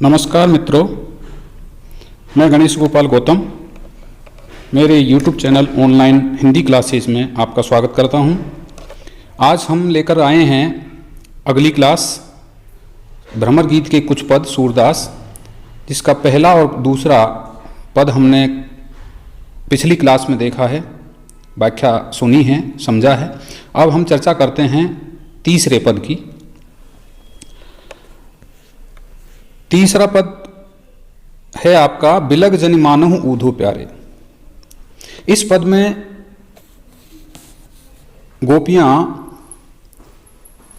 नमस्कार मित्रों, मैं गणेश गोपाल गौतम मेरे YouTube channel online Hindi classes में आपका स्वागत करता हूं। आज हम लेकर आए हैं अगली क्लास भ्रमर गीत के कुछ पद सूरदास, जिसका पहला और दूसरा पद हमने पिछली क्लास में देखा है, व्याख्या सुनी है, समझा है। अब हम चर्चा करते हैं तीसरे पद की। तीसरा पद है आपका बिलग जनि मानहु ऊधो प्यारे। इस पद में गोपियां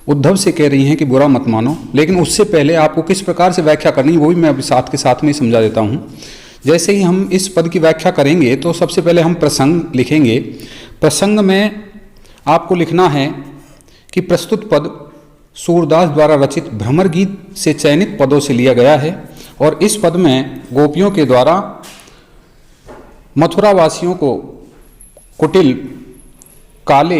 उद्धव से कह रही हैं कि बुरा मत मानो, लेकिन उससे पहले आपको किस प्रकार से व्याख्या करनी है वो भी मैं अभी साथ के साथ में समझा देता हूं। जैसे ही हम इस पद की व्याख्या करेंगे तो सबसे पहले हम प्रसंग लिखेंगे। प्रसंग में आपको लिखना है कि प्रस्तुत पद सूरदास द्वारा रचित भ्रमर गीत से चयनित पदों से लिया गया है और इस पद में गोपियों के द्वारा मथुरावासियों को कुटिल काले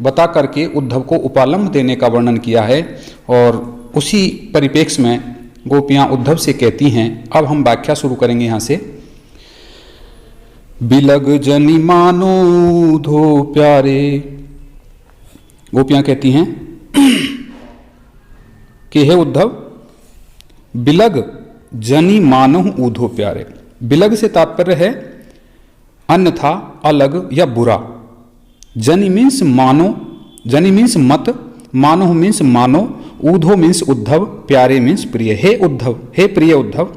बता करके उद्धव को उपालंब देने का वर्णन किया है और उसी परिप्रेक्ष्य में गोपियां उद्धव से कहती हैं। अब हम व्याख्या शुरू करेंगे यहाँ से। बिलग जनि मानो ऊधो प्यारे। गोपियां कहती हैं कि हे उद्धव, बिलग जनि मानहु ऊधो प्यारे। बिलग से तात्पर्य है अन्यथा, अलग या बुरा। जनि मीन्स मानो, जनि मीन्स मत, मानहु मीन्स मानो, ऊधो मीन्स उद्धव, प्यारे मीन्स प्रिय। हे उद्धव, हे प्रिय उद्धव,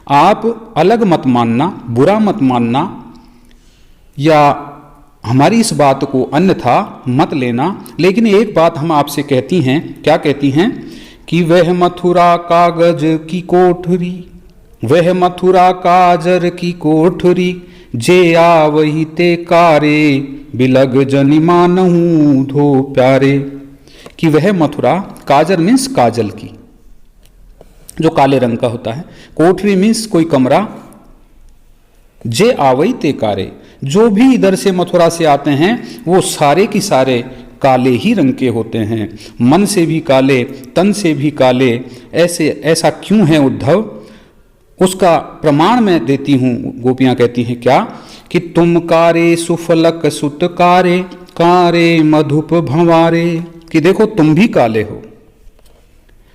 आप अलग मत मानना, बुरा मत मानना या हमारी इस बात को अन्यथा मत लेना। लेकिन एक बात हम आपसे कहती हैं। क्या कहती हैं? कि वह मथुरा कागज की कोठरी, वह मथुरा काजर की कोठरी, जे आवही ते कारे, बिलग जनि मानहु ऊधो प्यारे। कि वह मथुरा, काजर मीन्स काजल की, जो काले रंग का होता है, कोठरी मीन्स कोई कमरा, जे आवई ते कारे, जो भी इधर से मथुरा से आते हैं वो सारे की सारे काले ही रंग के होते हैं, मन से भी काले, तन से भी काले। ऐसा क्यों है उद्धव? उसका प्रमाण मैं देती हूं। गोपियां कहती हैं क्या? कि तुम कारे सुफलक सुत कारे, कारे मधुप भंवारे। कि देखो तुम भी काले हो।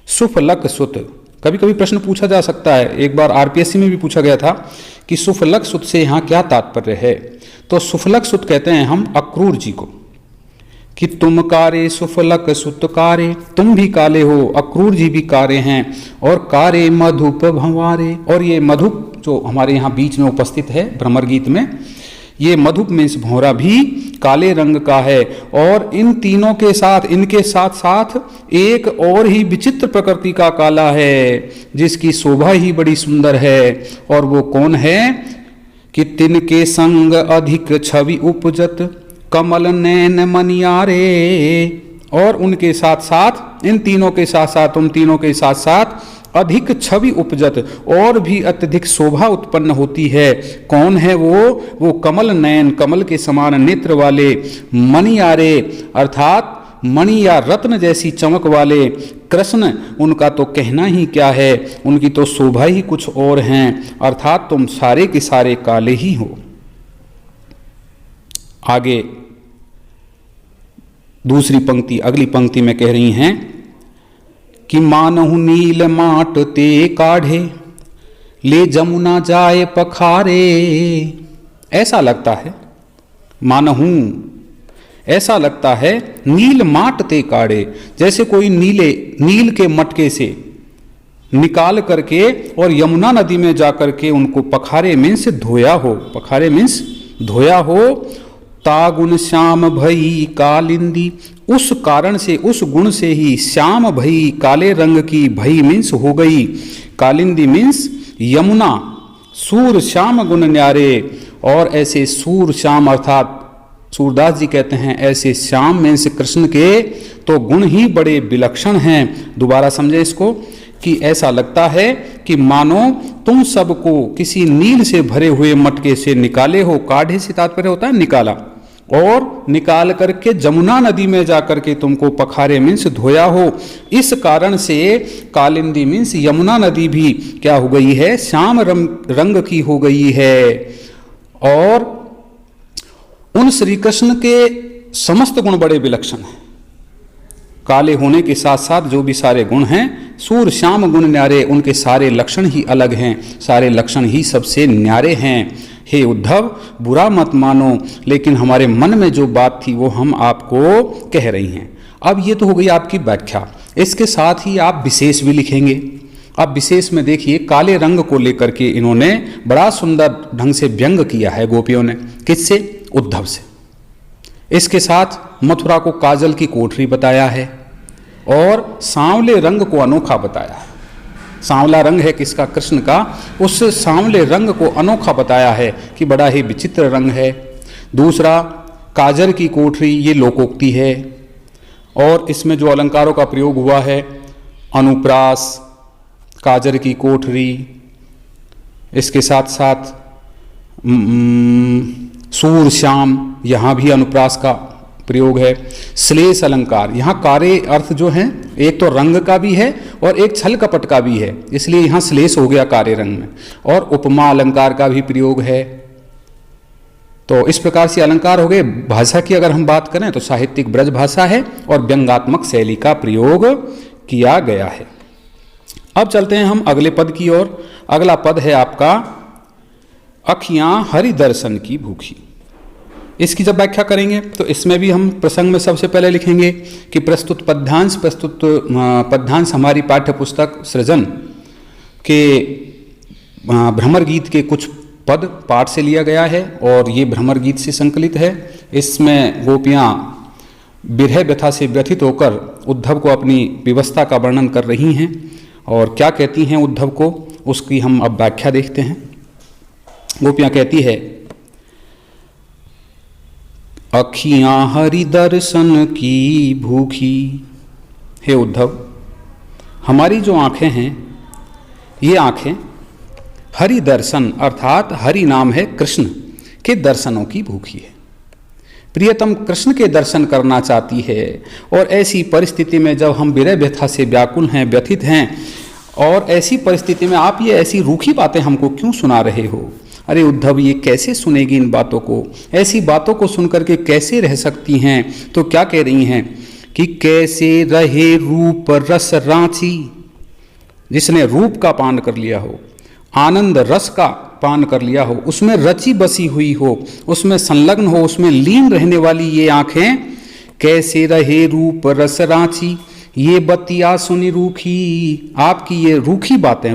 सुफलक सुत, कभी कभी प्रश्न पूछा जा सकता है, एक बार आरपीएससी में भी पूछा गया था कि सुफलक सुत से यहाँ क्या तात्पर्य है। तो सुफलक सुत कहते हैं हम अक्रूर जी को, कि तुम कारे सुफलक सुत कारे, तुम भी काले हो, अक्रूर जी भी कारे हैं, और कारे मधुप भंवारे। और ये मधुप जो हमारे यहाँ बीच में उपस्थित है भ्रमर गीत में, ये मधुप मीन्स भौरा भी काले रंग का है। और इन तीनों के साथ, इनके साथ साथ एक और ही विचित्र प्रकृति का काला है, जिसकी शोभा ही बड़ी सुंदर है। और वो कौन है? कि तिनके संग अधिक छवि उपजत, कमल नैन मनियारे। और उनके साथ साथ, इन तीनों के साथ साथ, उन तीनों के साथ साथ अधिक छवि उपजत, और भी अत्यधिक शोभा उत्पन्न होती है। कौन है वो कमल नयन, कमल के समान नेत्र वाले, मनियारे अर्थात मणि या रत्न जैसी चमक वाले कृष्ण। उनका तो कहना ही क्या है, उनकी तो शोभा ही कुछ और हैं। अर्थात तुम सारे के सारे काले ही हो। आगे दूसरी पंक्ति, अगली पंक्ति में कह रही हैं कि मानहु नील माट ते काढ़े, ले जमुना जाए पखारे। ऐसा लगता है, मानहु ऐसा लगता है, नील माट ते काढ़े, जैसे कोई नील के मटके से निकाल करके और यमुना नदी में जाकर के उनको पखारे मीन्स धोया हो, पखारे मीन्स धोया हो। तागुन श्याम भई कालिंदी, उस कारण से, उस गुण से ही श्याम भई, काले रंग की, भई मीन्स हो गई, कालिंदी मीन्स यमुना, सूर श्याम गुण न्यारे। और ऐसे सूर श्याम अर्थात सूरदास जी कहते हैं ऐसे श्याम मीन्स कृष्ण के तो गुण ही बड़े विलक्षण हैं। दोबारा समझे इसको, कि ऐसा लगता है कि मानो तुम सबको किसी नील से भरे हुए मटके से निकाले हो। काढ़े से तात्पर्य होता है निकाला, और निकाल करके जमुना नदी में जाकर के तुमको पखारे मीन्स धोया हो। इस कारण से कालिंदी मीन्स यमुना नदी भी क्या हो गई है, श्याम रंग की हो गई है। और उन श्री कृष्ण के समस्त गुण बड़े विलक्षण हैं। काले होने के साथ साथ जो भी सारे गुण हैं, सूर श्याम गुण न्यारे, उनके सारे लक्षण ही अलग हैं, सारे लक्षण ही सबसे न्यारे हैं। हे उद्धव, बुरा मत मानो, लेकिन हमारे मन में जो बात थी वो हम आपको कह रही हैं। अब ये तो हो गई आपकी व्याख्या, इसके साथ ही आप विशेष भी लिखेंगे। अब विशेष में देखिए, काले रंग को लेकर के इन्होंने बड़ा सुंदर ढंग से व्यंग किया है गोपियों ने। किससे? उद्धव से। इसके साथ मथुरा को काजल की कोठरी बताया है और सांवले रंग को अनोखा बताया है। सांवला रंग है किसका? कृष्ण का। उस सांवले रंग को अनोखा बताया है कि बड़ा ही विचित्र रंग है। दूसरा, काजल की कोठरी, ये लोकोक्ति है और इसमें जो अलंकारों का प्रयोग हुआ है, अनुप्रास, काजल की कोठरी, इसके साथ साथ सूर श्याम, यहाँ भी अनुप्रास का प्रयोग है। श्लेष अलंकार, यहाँ कारे अर्थ जो हैं, एक तो रंग का भी है और एक छल कपट का भी है, इसलिए यहाँ श्लेष हो गया कारे रंग में। और उपमा अलंकार का भी प्रयोग है। तो इस प्रकार से अलंकार हो गए। भाषा की अगर हम बात करें तो साहित्यिक ब्रज भाषा है और व्यंग्यात्मक शैली का प्रयोग किया गया है। अब चलते हैं हम अगले पद की ओर। अगला पद है आपका अखियां हरि दर्शन की भूखी। इसकी जब व्याख्या करेंगे तो इसमें भी हम प्रसंग में सबसे पहले लिखेंगे कि प्रस्तुत पद्यांश हमारी पाठ्य पुस्तक सृजन के भ्रमर गीत के कुछ पद पाठ से लिया गया है और ये भ्रमर गीत से संकलित है। इसमें गोपियाँ विरह व्यथा से व्यथित होकर उद्धव को अपनी विवस्था का वर्णन कर रही हैं और क्या कहती हैं उद्धव को, उसकी हम अब व्याख्या देखते हैं। गोपियाँ कहती है, अखियां हरि दर्शन की भूखी। हे उद्धव, हमारी जो आंखें हैं, ये आंखें हरि दर्शन अर्थात हरि नाम है कृष्ण के दर्शनों की भूखी है। प्रियतम कृष्ण के दर्शन करना चाहती है और ऐसी परिस्थिति में जब हम विरह व्यथा से व्याकुल हैं, व्यथित हैं, और ऐसी परिस्थिति में आप ये ऐसी रूखी बातें हमको क्यों सुना रहे हो? अरे उद्धव, ये कैसे सुनेगी इन बातों को? ऐसी बातों को सुनकर के कैसे रह सकती हैं? तो क्या कह रही हैं कि कैसे रहे रूप रस रांची। जिसने रूप का पान कर लिया हो, आनंद रस का पान कर लिया हो, उसमें रची बसी हुई हो, उसमें संलग्न हो, उसमें लीन रहने वाली ये आंखें, कैसे रहे रूप रस रांची, ये बतिया सुनी रूखी। आपकी ये रूखी बातें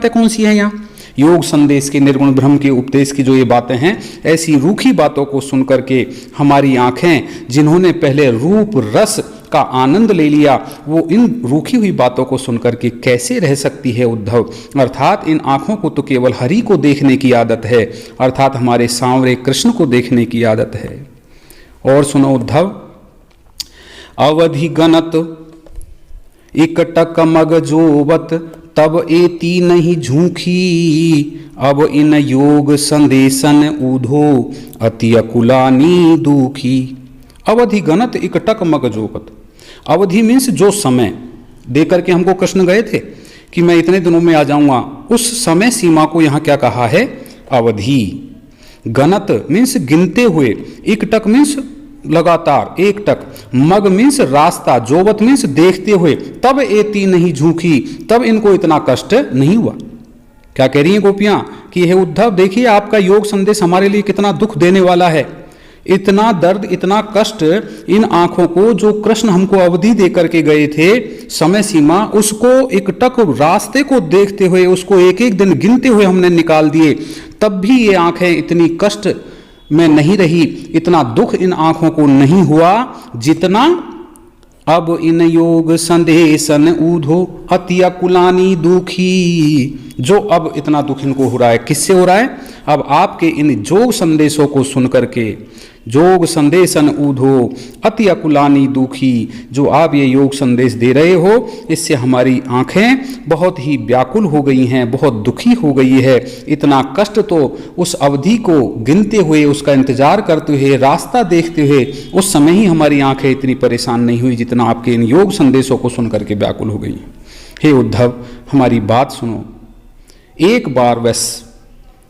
कौन सी हैं? यहाँ योग संदेश के निर्गुण ब्रह्म के उपदेश की जो ये बातें हैं, ऐसी रूखी बातों को सुनकर के हमारी आंखें, जिन्होंने पहले रूप रस का आनंद ले लिया, वो इन रूखी हुई बातों को सुनकर के कैसे रह सकती है उद्धव? अर्थात इन आंखों को तो केवल हरि को देखने की आदत है, अर्थात हमारे सांवरे कृष्ण को देखने की आदत है। और सुनो उद्धव, अवधि गणत इकटक मग जोवत, तब एती नहीं झूठी, अब इन योग संदेशन ऊधो अति अकुलानी दुखी। अवधि गणत इकटक मग जोवत। अवधि मीन्स जो समय दे करके हमको कृष्ण गए थे कि मैं इतने दिनों में आ जाऊंगा, उस समय सीमा को यहाँ क्या कहा है? अवधि। गणत मीन्स गिनते हुए, इकटक मीन्स लगातार, एक टक, मग मीन्स रास्ता, जोवत मीन्स देखते हुए, तब एती नहीं झूठी, तब इनको इतना कष्ट नहीं हुआ। क्या कह रही हैं गोपियां कि हे उद्धव, देखिए आपका योग संदेश हमारे लिए कितना दुख देने वाला है। इतना दर्द, इतना कष्ट इन आंखों को, जो कृष्ण हमको अवधि दे करके गए थे, समय सीमा, उसको एक टक रास्ते को देखते हुए, उसको एक एक दिन गिनते हुए हमने निकाल दिए, तब भी ये आंखें इतनी कष्ट में नहीं रही, इतना दुख इन आंखों को नहीं हुआ जितना अब इन योग संदेशन ऊधो अति अकुलानी दुखी, जो अब इतना दुख इनको हो रहा है। किससे हो रहा है? अब आपके इन जोग संदेशों को सुनकर के, जोग संदेशन ऊधो अति अकुलानी दुखी, जो आप ये योग संदेश दे रहे हो, इससे हमारी आंखें बहुत ही व्याकुल हो गई हैं, बहुत दुखी हो गई है। इतना कष्ट तो उस अवधि को गिनते हुए, उसका इंतजार करते हुए, रास्ता देखते हुए उस समय ही हमारी आंखें इतनी परेशान नहीं हुई जितना आपके इन योग संदेशों को सुनकर के व्याकुल हो गई। हे उद्धव, हमारी बात सुनो, एक बार बस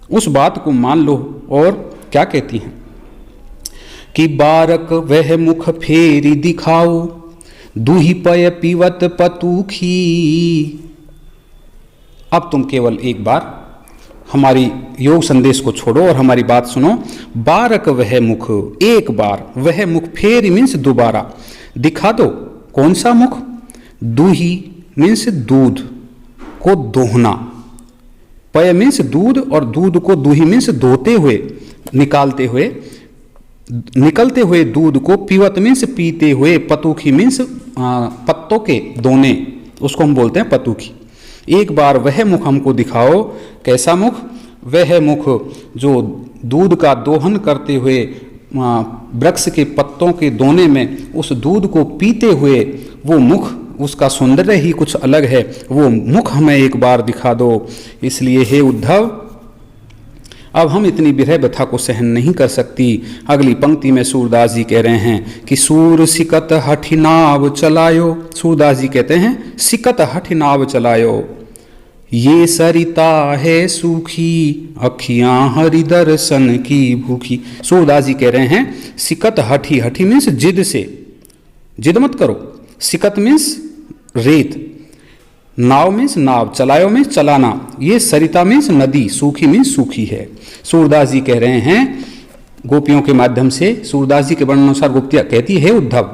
उस बात को मान लो। और क्या कहती हैं कि बारक वह मुख फेरी दिखाओ, दूही पय पीवत पतूखी। अब तुम केवल एक बार हमारी योग संदेश को छोड़ो और हमारी बात सुनो। बारक वह मुख, एक बार, वह मुख फेरी मीन्स दोबारा, दिखा दो। कौन सा मुख? दूही मीन्स दूध को दोहना, पय मीन्स दूध, और दूध को दूही मीन्स दोहते हुए, निकालते हुए, निकलते हुए दूध को, पीवत मीन्स पीते हुए, पतूखी मीन्स पत्तों के दोने, उसको हम बोलते हैं पतूखी। एक बार वह मुख हमको दिखाओ। कैसा मुख? वह मुख जो दूध का दोहन करते हुए वृक्ष के पत्तों के दोने में उस दूध को पीते हुए, वो मुख, उसका सौंदर्य ही कुछ अलग है, वो मुख हमें एक बार दिखा दो। इसलिए हे उद्धव, अब हम इतनी विरह व्यथा को सहन नहीं कर सकती। अगली पंक्ति में सूरदास जी कह रहे हैं कि सूर सिकत हठिनाव चलायो। सूरदास जी कहते हैं सिकत हठिनाव चलायो, ये सरिता है सूखी, अखियां हरि दर्शन की भूखी। सूरदास जी कह रहे हैं सिकत हठी, हठी मीन्स जिद से, जिद मत करो। सिकत मीन्स रेत, नाव मीन्स नाव, चलायो मीन्स चलाना, ये सरिता मीन्स नदी, सूखी मीन्स सूखी है। सूरदास जी कह रहे हैं गोपियों के माध्यम से, सूरदास जी के वर्णन अनुसार गोपियां कहती है उद्धव,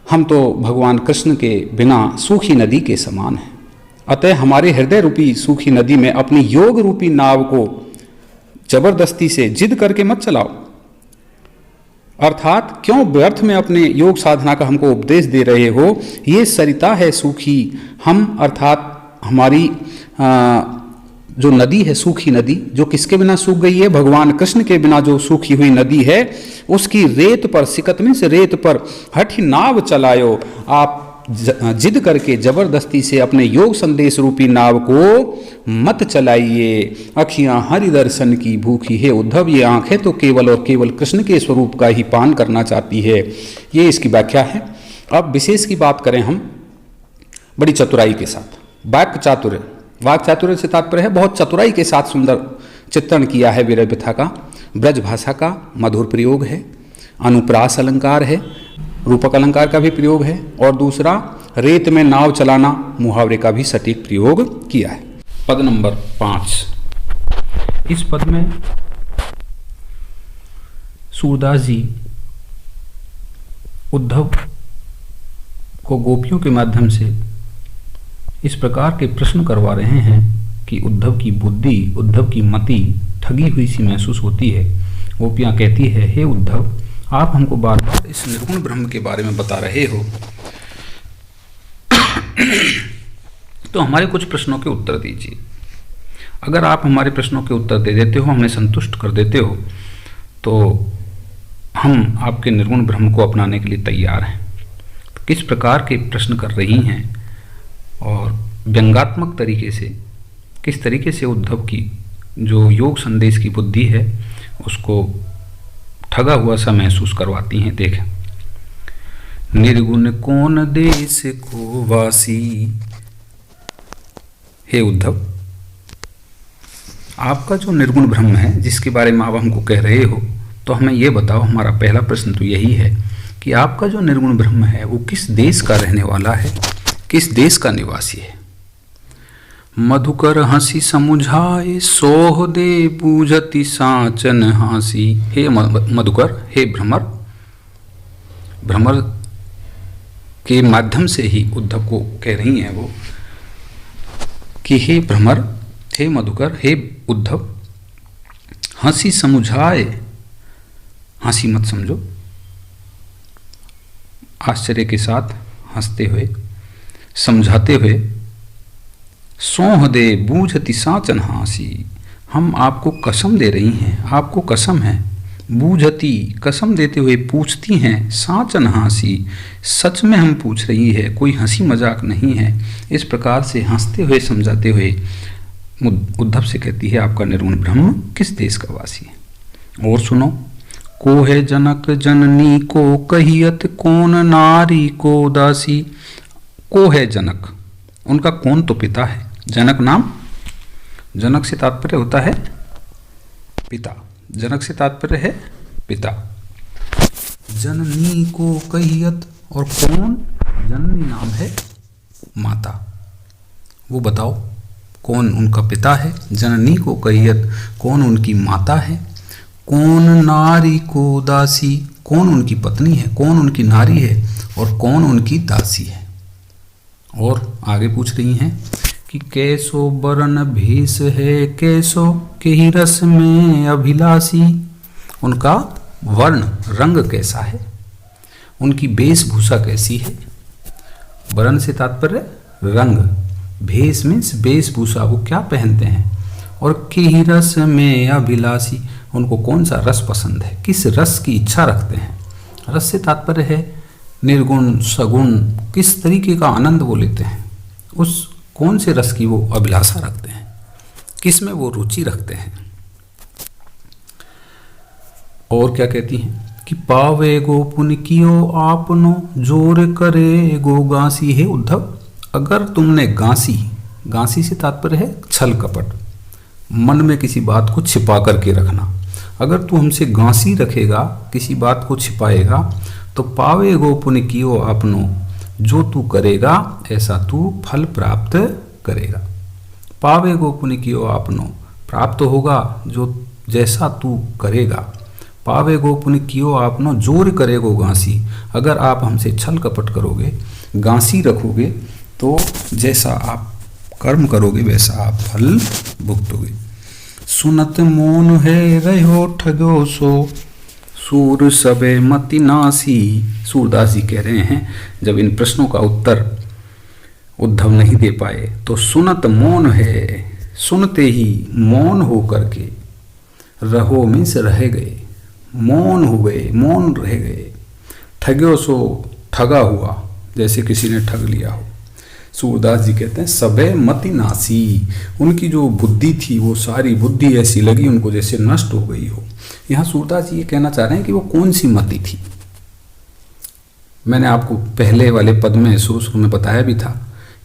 हम तो भगवान कृष्ण के बिना सूखी नदी के समान हैं, अतः हमारे हृदय रूपी सूखी नदी में अपनी योग रूपी नाव को जबरदस्ती से जिद करके मत चलाओ। अर्थात क्यों व्यर्थ में अपने योग साधना का हमको उपदेश दे रहे हो। ये सरिता है सूखी, हम अर्थात हमारी जो नदी है, सूखी नदी, जो किसके बिना सूख गई है? भगवान कृष्ण के बिना जो सूखी हुई नदी है, उसकी रेत पर, सिकत में से रेत पर हठी नाव चलायो। आप जिद करके जबरदस्ती से अपने योग संदेश रूपी नाव को मत चलाइए। अखियां हरि दर्शन की भूखी है उद्धव, ये आंखें तो केवल और केवल कृष्ण के स्वरूप का ही पान करना चाहती है। ये इसकी व्याख्या है। अब विशेष की बात करें हम बड़ी चतुराई के साथ, वाक्य चातुर्य, वाक्य चातुर्य से तात्पर्य है बहुत चतुराई के साथ सुंदर चित्रण किया है विरह व्यथा का। ब्रज भाषा का मधुर प्रयोग है, अनुप्रास अलंकार है, रूपक अलंकार का भी प्रयोग है, और दूसरा रेत में नाव चलाना मुहावरे का भी सटीक प्रयोग किया है। पद नंबर 5। इस पद में सूरदास जी उद्धव को गोपियों के माध्यम से इस प्रकार के प्रश्न करवा रहे हैं कि उद्धव की बुद्धि, उद्धव की मति ठगी हुई सी महसूस होती है। गोपियां कहती है, हे उद्धव, आप हमको बार बार इस निर्गुण ब्रह्म के बारे में बता रहे हो, तो हमारे कुछ प्रश्नों के उत्तर दीजिए। अगर आप हमारे प्रश्नों के उत्तर दे देते हो, हमें संतुष्ट कर देते हो, तो हम आपके निर्गुण ब्रह्म को अपनाने के लिए तैयार हैं। तो किस प्रकार के प्रश्न कर रही हैं और व्यंगात्मक तरीके से किस तरीके से उद्धव की जो योग संदेश की बुद्धि है उसको ठगा हुआ सा महसूस करवाती हैं। देखें, निर्गुण कौन देश को वासी। हे उद्धव, आपका जो निर्गुण ब्रह्म है जिसके बारे में आप हमको कह रहे हो, तो हमें ये बताओ। हमारा पहला प्रश्न तो यही है कि आपका जो निर्गुण ब्रह्म है वो किस देश का रहने वाला है, किस देश का निवासी है। मधुकर हंसी समुझाए, सोह दे बूझती साचन हासी। हे मधुकर, हे भ्रमर, भ्रमर के माध्यम से ही उद्धव को कह रही हैं वो कि हे भ्रमर, हे मधुकर, हे उद्धव, हंसी समुझाए, हंसी मत समझो, आश्चर्य के साथ हंसते हुए, समझाते हुए, सोह दे बूझती साचन हासी, हम आपको कसम दे रही हैं, आपको कसम है। बूझती, कसम देते हुए पूछती हैं। साचन हंसी, सच में हम पूछ रही है, कोई हंसी मजाक नहीं है। इस प्रकार से हंसते हुए समझाते हुए उद्धव से कहती है, आपका निर्गुण ब्रह्म किस देश का वासी है। और सुनो, को है जनक जननी को कहियत, कौन नारी को दासी। को है जनक, उनका कौन तो पिता है। जनक नाम, जनक से तात्पर्य होता है पिता, जनक से तात्पर्य है पिता। जननी को कहियत, और कौन, जननी नाम है माता। वो बताओ कौन उनका पिता है। जननी को कहियत, कौन उनकी माता है। कौन नारी को दासी, कौन उनकी पत्नी है, कौन उनकी नारी है, और कौन उनकी दासी है। और आगे पूछ रही हैं कि कैसो बरन भेष है, कैसो के ही रस में अभिलाषी। उनका वर्ण, रंग कैसा है, उनकी वेशभूषा कैसी है। वर्ण से तात्पर्य रंग, भेष मीन्स वेशभूषा, वो क्या पहनते हैं। और के ही रस में अभिलाषी, उनको कौन सा रस पसंद है, किस रस की इच्छा रखते हैं। रस से तात्पर्य है निर्गुण सगुण, किस तरीके का आनंद वो लेते हैं, उस कौन से रस की वो अभिलाषा रखते हैं, किस में वो रुचि रखते हैं। और क्या कहती हैं कि पावे गो पुन कियो आपनो, जोर करे गो गांसी। है उद्धव, अगर तुमने गांसी, गांसी से तात्पर्य है छल कपट, मन में किसी बात को छिपा करके रखना। अगर तू हमसे गांसी रखेगा, किसी बात को छिपाएगा, तो पावे गो पुन कियो आपनो, जो तू करेगा ऐसा तू फल प्राप्त करेगा। पावे गो पुन कियो आपनो, प्राप्त होगा जो जैसा तू करेगा। पावे गो पुन कियो आपनो, जोर करेगो गांसी। अगर आप हमसे छल कपट करोगे, गांसी रखोगे, तो जैसा आप कर्म करोगे वैसा आप फल भुगतोगे। सुनत मोन है रहो ठगो सो, सूर सबे मति नासी। सूरदास जी कह रहे हैं, जब इन प्रश्नों का उत्तर उद्धव नहीं दे पाए तो सुनत मौन है, सुनते ही मौन हो करके, रहो मीन्स रह गए, मौन हो गए, मौन रह गए। ठग्यो सो, ठगा हुआ, जैसे किसी ने ठग लिया हो। सूरदास जी कहते हैं सबे मति नासी, उनकी जो बुद्धि थी वो सारी बुद्धि ऐसी लगी उनको जैसे नष्ट हो गई हो। यहाँ सूरदास जी ये कहना चाह रहे हैं कि वो कौन सी मति थी। मैंने आपको पहले वाले पद में शुरू में बताया भी था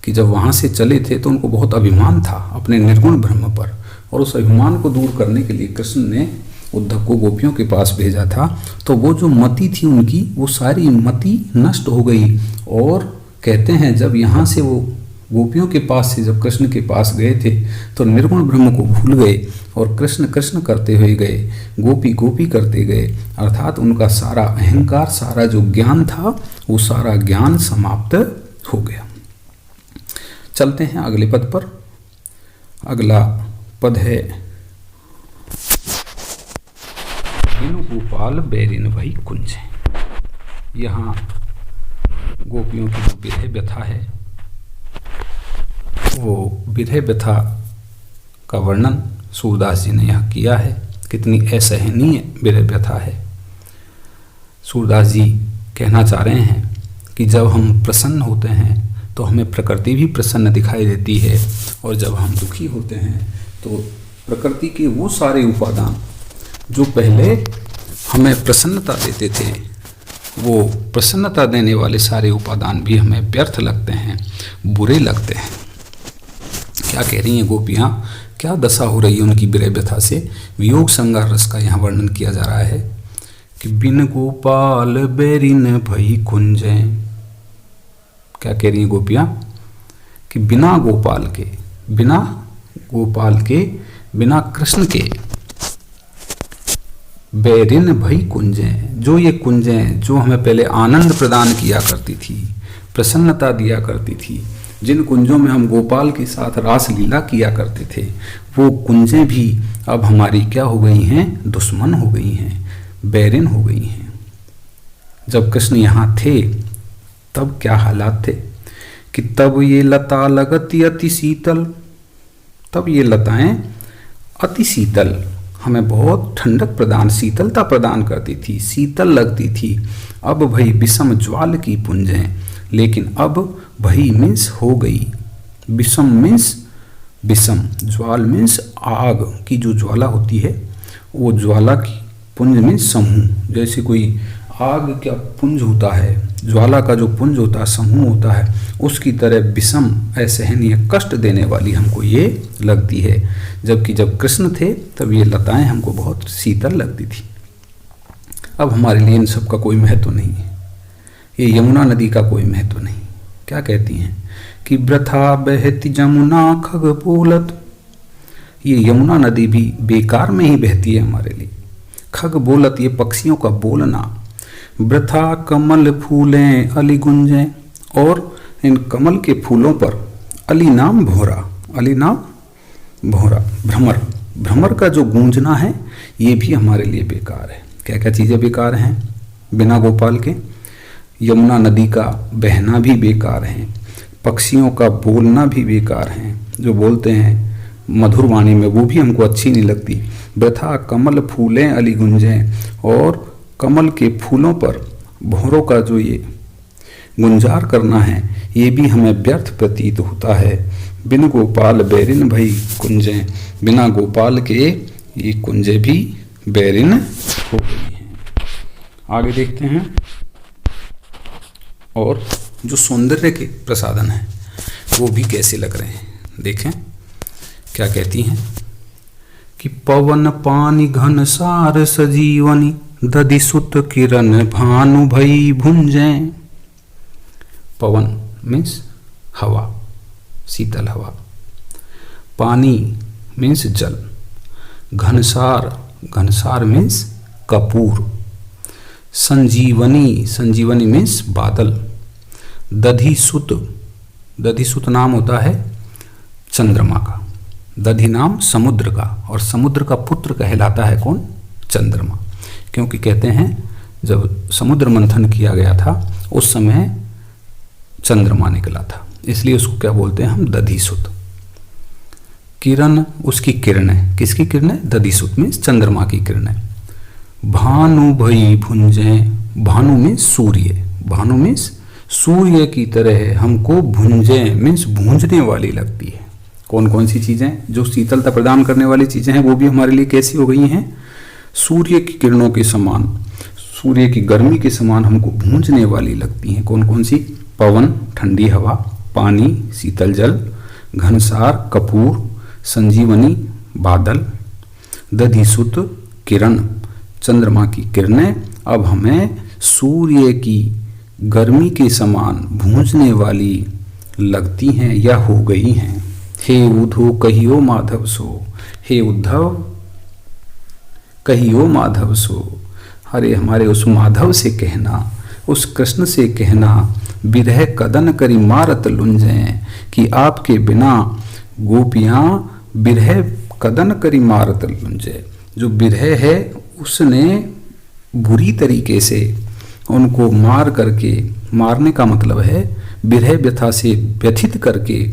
कि जब वहाँ से चले थे तो उनको बहुत अभिमान था अपने निर्गुण ब्रह्म पर, और उस अभिमान को दूर करने के लिए कृष्ण ने उद्धव को गोपियों के पास भेजा था। तो वो जो मति थी उनकी, वो सारी मति नष्ट हो गई। और कहते हैं जब यहाँ से वो गोपियों के पास से जब कृष्ण के पास गए थे तो निर्गुण ब्रह्म को भूल गए और कृष्ण कृष्ण करते हुए गए, गोपी गोपी करते गए। अर्थात उनका सारा अहंकार, सारा जो ज्ञान था वो सारा ज्ञान समाप्त हो गया। चलते हैं अगले पद पर। अगला पद है बिनु गोपाल बैरिन वही कुंज। यहाँ गोपियों की जो विरह व्यथा है वो विरह व्यथा का वर्णन सूरदास जी ने यहाँ किया है। कितनी असहनीय विरह व्यथा है। सूरदास जी कहना चाह रहे हैं कि जब हम प्रसन्न होते हैं तो हमें प्रकृति भी प्रसन्न दिखाई देती है, और जब हम दुखी होते हैं तो प्रकृति के वो सारे उपादान जो पहले हमें प्रसन्नता देते थे, वो प्रसन्नता देने वाले सारे उपादान भी हमें व्यर्थ लगते हैं, बुरे लगते हैं। क्या कह रही हैं गोपियाँ, क्या दशा हो रही है उनकी विरह व्यथा से। वियोग श्रृंगार रस का यहाँ वर्णन किया जा रहा है कि बिन गोपाल बैरिन भई कुंजै। क्या कह रही हैं गोपियाँ कि बिना गोपाल के, बिना गोपाल के, बिना कृष्ण के, बैरिन भई कुंजें, जो ये कुंजें जो हमें पहले आनंद प्रदान किया करती थी, प्रसन्नता दिया करती थी, जिन कुंजों में हम गोपाल के साथ रास लीला किया करते थे, वो कुंजें भी अब हमारी क्या हो गई हैं, दुश्मन हो गई हैं, बैरिन हो गई हैं। जब कृष्ण यहाँ थे तब क्या हालात थे कि तब ये लता लगती अति शीतल, तब ये लताएं अति शीतल, हमें बहुत ठंडक प्रदान, शीतलता प्रदान करती थी, शीतल लगती थी। अब भई विषम ज्वाल की पुंजें, लेकिन अब भई मीन्स हो गई, विषम मीन्स विषम, ज्वाल मीन्स आग की जो ज्वाला होती है, वो ज्वाला की पुंज मीन्स समूह। जैसे कोई आग का पुंज होता है, ज्वाला का जो पुंज होता है, समूह होता है, उसकी तरह विषम, असहनीय, कष्ट देने वाली हमको ये लगती है। जबकि जब कृष्ण थे तब ये लताएं हमको बहुत शीतल लगती थी। अब हमारे लिए इन सब का कोई महत्व नहीं है। ये यमुना नदी का कोई महत्व नहीं। क्या कहती हैं कि वृथा बहती जमुना खग बोलत, ये यमुना नदी भी बेकार में ही बहती है हमारे लिए। खग बोलत, ये पक्षियों का बोलना। वृथा कमल फूलें अली गुंजें, और इन कमल के फूलों पर अली नाम भौरा, अली नाम भौरा, भ्रमर, भ्रमर का जो गूंजना है ये भी हमारे लिए बेकार है। क्या क्या चीज़ें बेकार हैं बिना गोपाल के? यमुना नदी का बहना भी बेकार है, पक्षियों का बोलना भी बेकार है, जो बोलते हैं मधुर वाणी में वो भी हमको अच्छी नहीं लगती। वृथा कमल फूलें अली गुंजें, और कमल के फूलों पर भौरों का जो ये गुंजार करना है ये भी हमें व्यर्थ प्रतीत होता है। बिन गोपाल बैरिन भई कुंजें, बिना गोपाल के ये कुंजें भी बैरिन हो गई हैं। आगे देखते हैं। और जो सौंदर्य के प्रसाधन हैं वो भी कैसे लग रहे हैं, देखें क्या कहती हैं कि पवन पानी घन सार सजीवनी, दधि सुत किरण भानु भई भुंजें। पवन मीन्स हवा, शीतल हवा। पानी मीन्स जल। घनसार, घनसार मीन्स कपूर। संजीवनी, संजीवनी मीन्स बादल। दधि सुत, दधि सुत नाम होता है चंद्रमा का। दधि नाम समुद्र का, और समुद्र का पुत्र कहलाता है कौन? चंद्रमा। क्योंकि कहते हैं जब समुद्र मंथन किया गया था उस समय चंद्रमा निकला था, इसलिए उसको क्या बोलते हैं हम? दधिसुत। किरण, उसकी किरणें, किसकी किरणें? दधिसुत मीन्स चंद्रमा की किरणें। भानु भई भुंजें, भानु मीन्स सूर्य, भानु मीन्स सूर्य की तरह हमको भुंजें मीन्स भूंजने वाली लगती है। कौन कौन सी चीज़ें जो शीतलता प्रदान करने वाली चीज़ें हैं वो भी हमारे लिए कैसी हो गई हैं? सूर्य की किरणों के समान, सूर्य की गर्मी के समान हमको भूंजने वाली लगती हैं। कौन कौन सी? पवन ठंडी हवा, पानी शीतल जल, घनसार कपूर, संजीवनी बादल, दधिसुत किरण चंद्रमा की किरणें अब हमें सूर्य की गर्मी के समान भूंजने वाली लगती हैं या हो गई हैं। हे उद्धव कहियो माधव सो, हे उद्धव कहियो माधव सो, अरे हमारे उस माधव से कहना, उस कृष्ण से कहना, विरह कदन करी मारत लुंजें, कि आपके बिना गोपियाँ विरह कदन करी मारत लुंजे। जो विरह है उसने बुरी तरीके से उनको मार करके, मारने का मतलब है विरह व्यथा से व्यथित करके,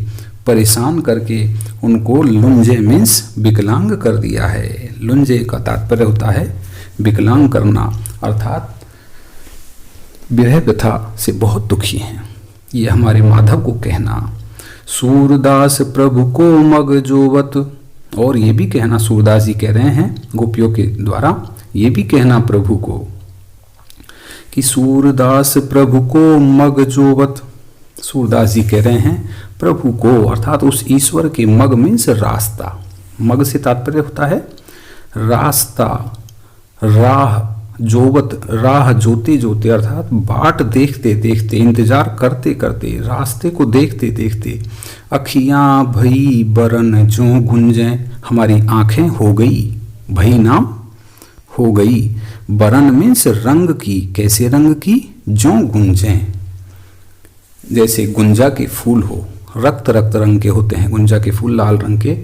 परेशान करके उनको लुंजे मीन्स विकलांग कर दिया है। लुंजे का तात्पर्य होता है विकलांग करना, अर्थात विरह व्यथा से बहुत दुखी हैं। ये हमारे माधव को कहना। सूरदास प्रभु को मग जोवत, और ये भी कहना, सूरदास जी कह रहे हैं गोपियों के द्वारा, ये भी कहना प्रभु को कि सूरदास प्रभु को मग जोवत। सूरदास जी कह रहे हैं प्रभु को, अर्थात उस ईश्वर के, मग मीन्स रास्ता, मग से तात्पर्य होता है रास्ता, राह, जोवत राह जोते जोते, अर्थात बाट देखते देखते, इंतजार करते करते, रास्ते को देखते देखते, अखियां भई बरन जो गुंजें, हमारी आंखें हो गई, भई नाम हो गई, बरन मीन्स रंग की, कैसे रंग की? जो गुंजें, जैसे गुंजा के फूल हो, रक्त रक्त रंग के होते हैं गुंजा के फूल, लाल रंग के।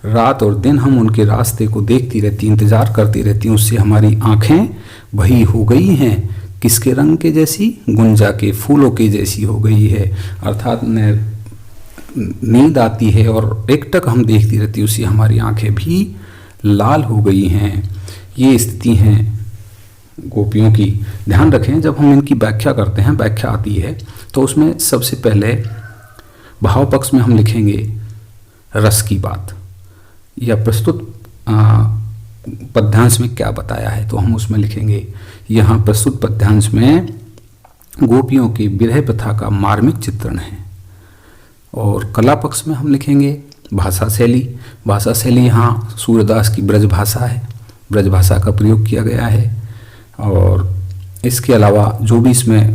रात और दिन हम उनके रास्ते को देखती रहती, इंतजार करती रहती, उससे हमारी आंखें भई हो गई हैं। किसके रंग के जैसी? गुंजा के फूलों के जैसी हो गई है, अर्थात नींद आती है और एकटक हम देखती रहती, उससे हमारी आंखें भी लाल हो गई हैं, ये स्थिति हैं गोपियों की। ध्यान रखें, जब हम इनकी व्याख्या करते हैं, व्याख्या आती है तो उसमें सबसे पहले भाव पक्ष में हम लिखेंगे रस की बात, या प्रस्तुत पद्यांश में क्या बताया है, तो हम उसमें लिखेंगे यहाँ प्रस्तुत पद्यांश में गोपियों की विरह प्रथा का मार्मिक चित्रण है। और कला पक्ष में हम लिखेंगे भाषा शैली। भाषा शैली यहाँ सूरदास की ब्रज भाषा है, ब्रज भाषा का प्रयोग किया गया है। और इसके अलावा जो भी इसमें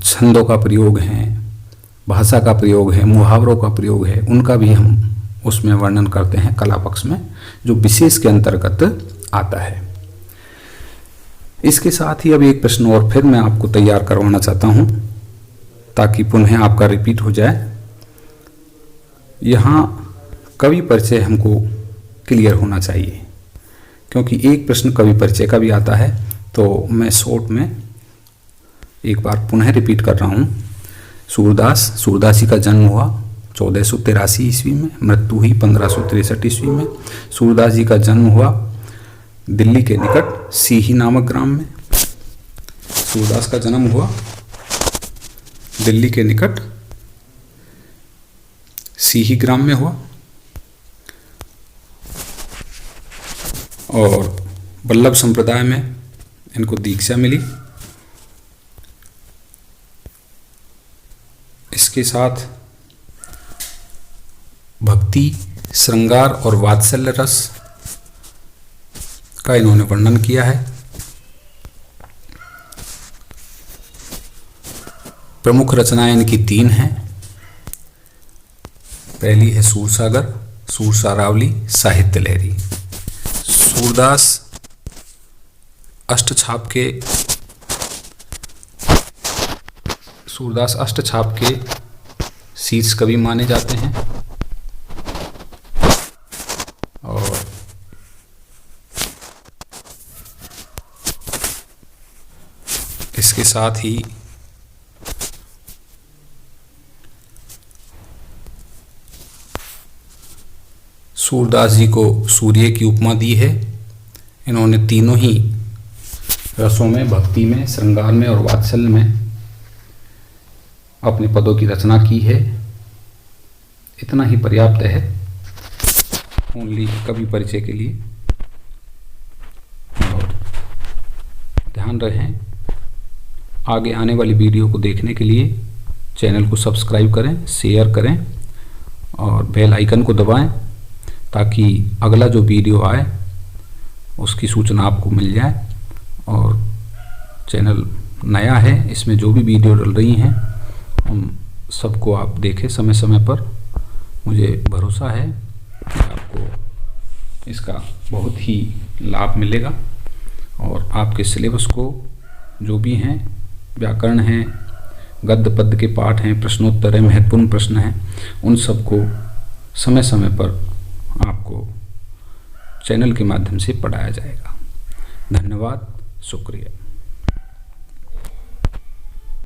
छंदों का प्रयोग है, भाषा का प्रयोग है, मुहावरों का प्रयोग है, उनका भी हम उसमें वर्णन करते हैं कला पक्ष में, जो विशेष के अंतर्गत आता है। इसके साथ ही अब एक प्रश्न और फिर मैं आपको तैयार करवाना चाहता हूं, ताकि पुनः आपका रिपीट हो जाए। यहाँ कवि परिचय हमको क्लियर होना चाहिए, क्योंकि एक प्रश्न कवि परिचय का भी आता है। तो मैं शॉर्ट में एक बार पुनः रिपीट कर रहा हूँ। सूरदास जी का जन्म हुआ 1483 ईस्वी में, मृत्यु हुई 1563 ईस्वी में। सूरदास जी का जन्म हुआ दिल्ली के निकट सीही नामक ग्राम में। सूरदास का जन्म हुआ दिल्ली के निकट सीही ग्राम में हुआ, और वल्लभ संप्रदाय में इनको दीक्षा मिली। इसके साथ भक्ति, श्रृंगार और वात्सल्य रस का इन्होंने वर्णन किया है। प्रमुख रचनाएं इनकी 3 हैं। पहली है सूरसागर, सूरसारावली, साहित्य लहरी। सूरदास अष्टछाप के शीर्ष कवि माने जाते हैं। और इसके साथ ही सूरदास जी को सूर्य की उपमा दी है। इन्होंने तीनों ही रसों में, भक्ति में, श्रृंगार में और वात्सल्य में अपने पदों की रचना की है। इतना ही पर्याप्त है ओनली कवि परिचय के लिए। और ध्यान रहे, आगे आने वाली वीडियो को देखने के लिए चैनल को सब्सक्राइब करें, शेयर करें और बेल आइकन को दबाएं, ताकि अगला जो वीडियो आए उसकी सूचना आपको मिल जाए। और चैनल नया है, इसमें जो भी वीडियो डल रही हैं उन सबको आप देखें समय समय पर। मुझे भरोसा है कि आपको इसका बहुत ही लाभ मिलेगा, और आपके सिलेबस को जो भी हैं, व्याकरण हैं, गद्य पद्य के पाठ हैं, प्रश्नोत्तर हैं, महत्वपूर्ण प्रश्न हैं, उन सबको समय समय पर आपको चैनल के माध्यम से पढ़ाया जाएगा। धन्यवाद, शुक्रिया।